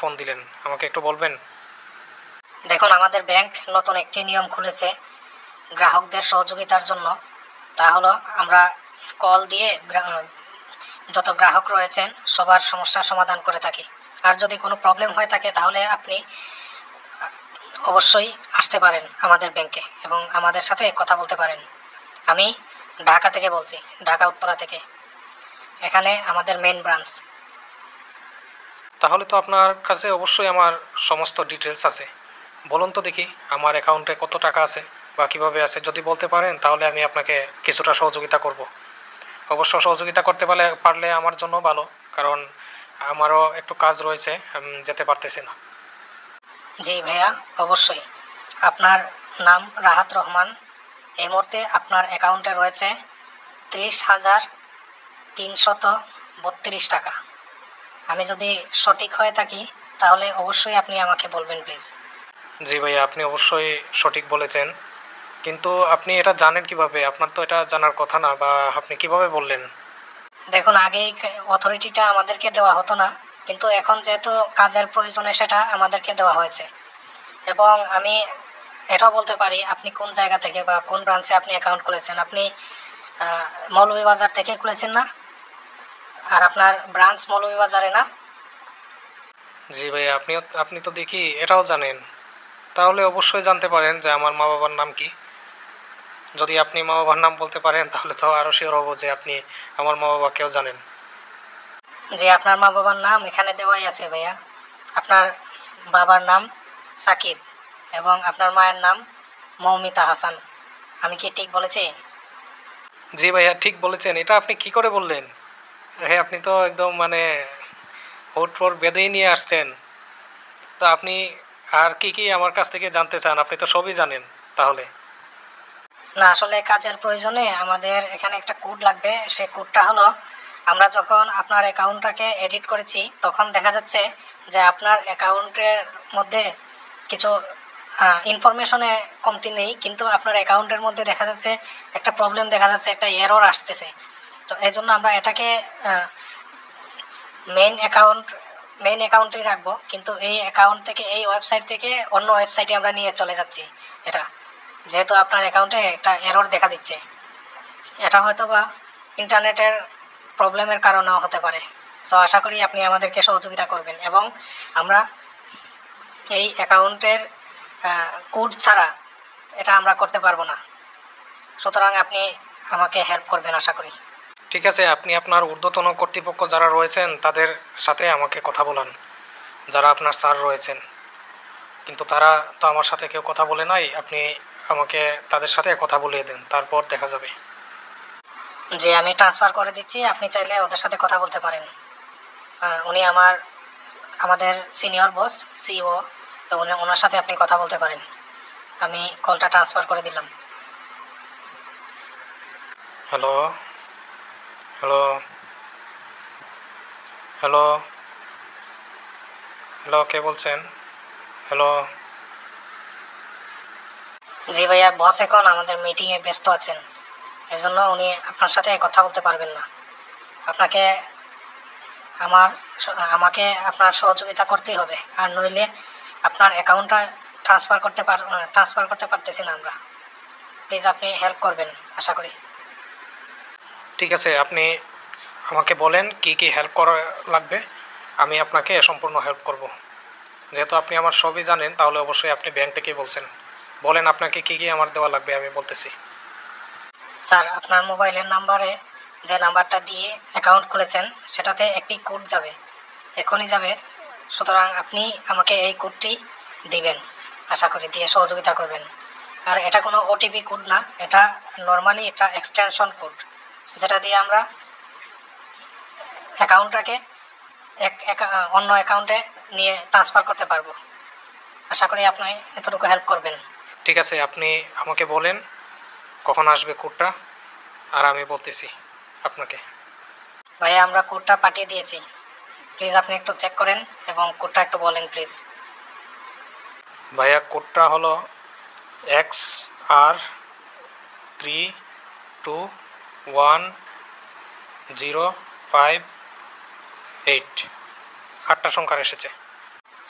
Phone দিলেন আমাকে একটু বলবেন? দেখুন, আমাদের ব্যাংক নতুন একটি নিয়ম খুলেছে গ্রাহকদের সহযোগিতার জন্য। তা হলো আমরা কল দিয়ে যত গ্রাহক রয়েছেন সবার সমস্যার সমাধান করে থাকি। আর যদি কোনো প্রবলেম হয়ে থাকে তাহলে আপনি অবশ্যই আসতে পারেন আমাদের ব্যাংকে এবং আমাদের সাথে কথা বলতে পারেন। আমি ঢাকা থেকে বলছি, ঢাকা উত্তরা থেকে। এখানে আমাদের মেন ব্রাঞ্চ। তাহলে তো আপনার কাছে অবশ্যই আমার সমস্ত ডিটেলস আছে। বলুন তো দেখি আমার অ্যাকাউন্টে কত টাকা আছে বা কীভাবে আছে। যদি বলতে পারেন তাহলে আমি আপনাকে কিছুটা সহযোগিতা করব। অবশ্য সহযোগিতা করতে পারলে আমার জন্য ভালো, কারণ আমারও একটু কাজ রয়েছে, আমি যেতে পারতেছি না। জি ভাইয়া, অবশ্যই। আপনার নাম রাহাত রহমান। এই মুহূর্তে আপনার অ্যাকাউন্টে রয়েছে 30,332 টাকা। আমি যদি সঠিক হয়ে থাকি তাহলে অবশ্যই আপনি আমাকে বলবেন প্লিজ। জি ভাইয়া, আপনি অবশ্যই সঠিক বলেছেন, কিন্তু আপনি এটা জানেন কিভাবে? আপনার তো এটা জানার কথা না, বা আপনি কিভাবে বললেন? দেখুন, আগেই অথরিটিটা আমাদেরকে দেওয়া হতো না, কিন্তু এখন যেহেতু কাজের প্রয়োজনে সেটা আমাদেরকে দেওয়া হয়েছে। এবং আমি এটাও বলতে পারি আপনি কোন জায়গা থেকে বা কোন ব্রাঞ্চে আপনি অ্যাকাউন্ট খুলেছেন। আপনি মৌলভীবাজার থেকে খুলেছেন না? আর আপনার ব্রাঞ্চ মৌলভীবাজারে না? জি ভাইয়া, আপনি তো দেখি এটাও জানেন। তাহলে অবশ্যই জানতে পারেন যে আমার মা বাবার নাম কি। যদি আপনি মা বাবার নাম বলতে পারেন তাহলে তো আরও শিওর হবো যে আপনি আমার মা বাবাকেও জানেন। যে আপনার মা বাবার নাম এখানে দেওয়াই আছে ভাইয়া। আপনার বাবার নাম সাকিব এবং আপনার মায়ের নাম মৌমিতা হাসান। আমি কি ঠিক বলেছি? জি ভাইয়া, ঠিক বলেছেন। এটা আপনি কি করে বললেন? হ্যাঁ, আপনি তো একদম মানে হুট ফোট বেঁধেই নিয়ে আসছেন। তো আপনি আর কি কি আমার কাছ থেকে জানতে চান? আপনি তো সবই জানেন তাহলে। না, আসলে কাজের প্রয়োজনে আমাদের এখানে একটা কোড লাগবে। সে কোডটা হলো, আমরা যখন আপনার অ্যাকাউন্টটাকে এডিট করেছি তখন দেখা যাচ্ছে যে আপনার অ্যাকাউন্টের মধ্যে কিছু ইনফরমেশনে কমতি নেই, কিন্তু আপনার অ্যাকাউন্টের মধ্যে দেখা যাচ্ছে একটা প্রবলেম, দেখা যাচ্ছে একটা এরর আসতেছে। তো এই জন্য আমরা এটাকে মেইন অ্যাকাউন্টেই রাখবো, কিন্তু এই অ্যাকাউন্ট থেকে, এই ওয়েবসাইট থেকে অন্য ওয়েবসাইটে আমরা নিয়ে চলে যাচ্ছি। এটা যেহেতু আপনার অ্যাকাউন্টে একটা এরর দেখা দিচ্ছে, এটা হয়তো বা ইন্টারনেটের প্রবলেমের কারণেও হতে পারে। সো আশা করি আপনি আমাদেরকে সহযোগিতা করবেন এবং আমরা এই অ্যাকাউন্টের কোড ছাড়া এটা আমরা করতে পারবো না। সুতরাং আপনি আমাকে হেল্প করবেন আশা করি। ঠিক আছে, আপনি আপনার ঊর্ধ্বতন কর্তৃপক্ষ যারা রয়েছেন তাদের সাথে আমাকে কথা বলান, যারা আপনার স্যার রয়েছেন। কিন্তু তারা তো আমার সাথে কেউ কথা বলে নাই। আপনি আমাকে তাদের সাথে কথা বলিয়ে দেন, তারপর দেখা যাবে। যে আমি ট্রান্সফার করে দিচ্ছি, আপনি চাইলে ওদের সাথে কথা বলতে পারেন। উনি আমাদের সিনিয়র বস, সিও। তো ওনার সাথে আপনি কথা বলতে পারেন। আমি কলটা ট্রান্সফার করে দিলাম। হ্যালো, হ্যালো, হ্যালো, হ্যালো, কে বলছেন? হ্যালো। জি ভাইয়া, বস এখন আমাদের মিটিংয়ে ব্যস্ত আছেন, এজন্য উনি আপনার সাথে কথা বলতে পারবেন না। আপনাকে আমাকে আপনার সহযোগিতা করতেই হবে, আর নইলে আপনার অ্যাকাউন্টটা ট্রান্সফার করতে পারতেছি না আমরা। প্লিজ আপনি হেল্প করবেন আশা করি। ঠিক আছে, আপনি আমাকে বলেন কি কি হেল্প করা লাগবে, আমি আপনাকে সম্পূর্ণ হেল্প করব। যেহেতু আপনি আমার সবই জানেন তাহলে অবশ্যই আপনি ব্যাংক থেকেই বলছেন। বলেন আপনাকে কি কি আমার দেওয়া লাগবে, আমি বলতেছি। স্যার, আপনার মোবাইলের নাম্বারে যে নাম্বারটা দিয়ে অ্যাকাউন্ট খুলেছেন সেটাতে একটি কোড যাবে, এখনই যাবে। সুতরাং আপনি আমাকে এই কোডটি দিবেন, আশা করি দিয়ে সহযোগিতা করবেন। আর এটা কোনো ওটিপি কোড না, এটা নর্মালি একটা এক্সটেনশন কোড, যেটা দিয়ে আমরা অ্যাকাউন্টটাকে অন্য অ্যাকাউন্টে নিয়ে ট্রান্সফার করতে পারবো। আশা করি আপনি এতটুকু হেল্প করবেন। ঠিক আছে, আপনি আমাকে বলেন কখন আসবে কোডটা, আর আমি বলতেছি আপনাকে। ভাইয়া, আমরা কোডটা পাঠিয়ে দিয়েছি, প্লিজ আপনি একটু চেক করেন এবং কোডটা একটু বলেন প্লিজ। ভাইয়া, কোডটা হলো XR321058, 8টা সংখ্যার এসেছে।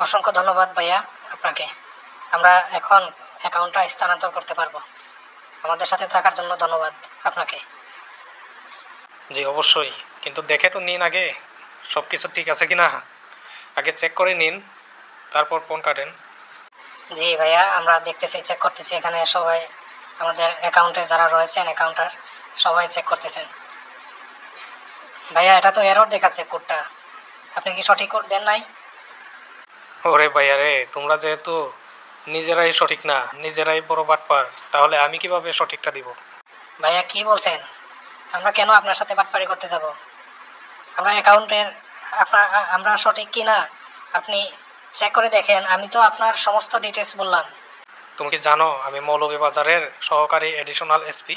অসংখ্য ধন্যবাদ ভাইয়া আপনাকে। আমরা এখন অ্যাকাউন্টটা স্থানান্তর করতে পারবো। আমাদের সাথে থাকার জন্য ধন্যবাদ আপনাকে। জি অবশ্যই, কিন্তু দেখে তো নিন আগে সব কিছু ঠিক আছে কি না, আগে চেক করে নিন তারপর ফোন কাটেন। জি ভাইয়া, আমরা দেখতেছি, চেক করতেছি। এখানে সবাই আমাদের অ্যাকাউন্টে যারা রয়েছেন অ্যাকাউন্টার সবাই চেক করতেছেন। ভাইয়া এটা তো এরর দেখাচ্ছে কোডটা, আপনি কি সঠিক কোড দেন নাই? ওরে ভাইয়া রে, তোমরা যেহেতু নিজেরাই সঠিক না, নিজেরাই বড় বাটপার, তাহলে আমি কিভাবে সঠিকটা দিব? ভাইয়া কি বলছেন? আমরা কেন আপনার সাথে বাটপারি করতে যাব? আমরা অ্যাকাউন্টের আমরা সঠিক কি না আপনি চেক করে দেখেন। আমি তো আপনার সমস্ত ডিটেলস বললাম। তুমি কি জানো আমি মৌলভীবাজারের সহকারী এডিশনাল এসপি?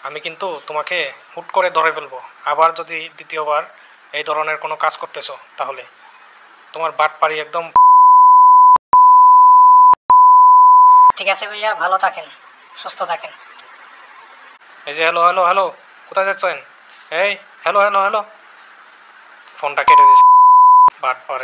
আমি কিন্তু তোমাকে হুট করে ধরে ফেলবো। আবার যদি দ্বিতীয়বার এই ধরনের কোনো কাজ করতেছো তাহলে তোমার বাটপারি একদম। ঠিক আছে ভাইয়া, ভালো থাকেন, সুস্থ থাকেন। এই যে হ্যালো হ্যালো হ্যালো, কোথায় যাচ্ছেন? এই হ্যালো হ্যালো হ্যালো, ফোনটা কেটে দিচ্ছে বাটপার।